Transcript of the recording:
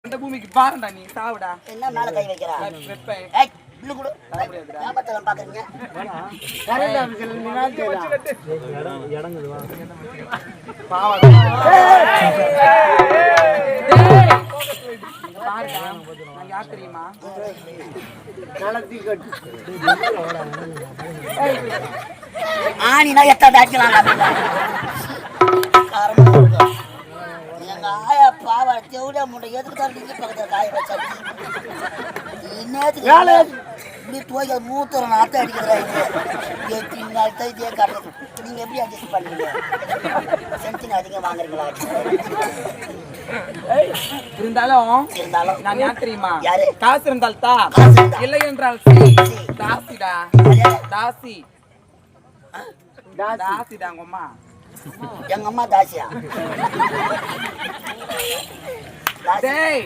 அந்த பூமிக்கு பாருடா நீ சாவுடா. என்ன மேல கை வைக்கிறா? வெப்பேன். ஏய் இல்ல குடு. ஏமாத்தலாம் பாக்குறீங்க. கரெக்டா இருக்கல நீ நான் இடங்குது வா. பாவாடா. பாருடா. நான் யார் தெரியுமா? கலத்தி கட்டு. ஆணினா எத்தனை அடிக்கலாம் காரணமா இருக்கும். எங்க ஆயா பாவா தேவடா முண்டை எதுக்கு தான் நீங்க பக்கத்துல காய வச்சா என்னத்துக்கு இப்படி தோய்க்க மூத்தர நாத்த அடிக்கிறதா இது எத்தனை நாள் தான் இதே காட்டுறது. நீங்க எப்படி அட்ஜஸ்ட் பண்ணுவீங்க? சென்டின் அதிகம் வாங்குறீங்களா? இருந்தாலும் நான் யார் தெரியுமா? யாரு? காசு இருந்தால் தா, இல்லை என்றால் தாசிடா. தாசி தாசிடா உங்க அம்மா. எங்க அம்மா தாசியா? டேய்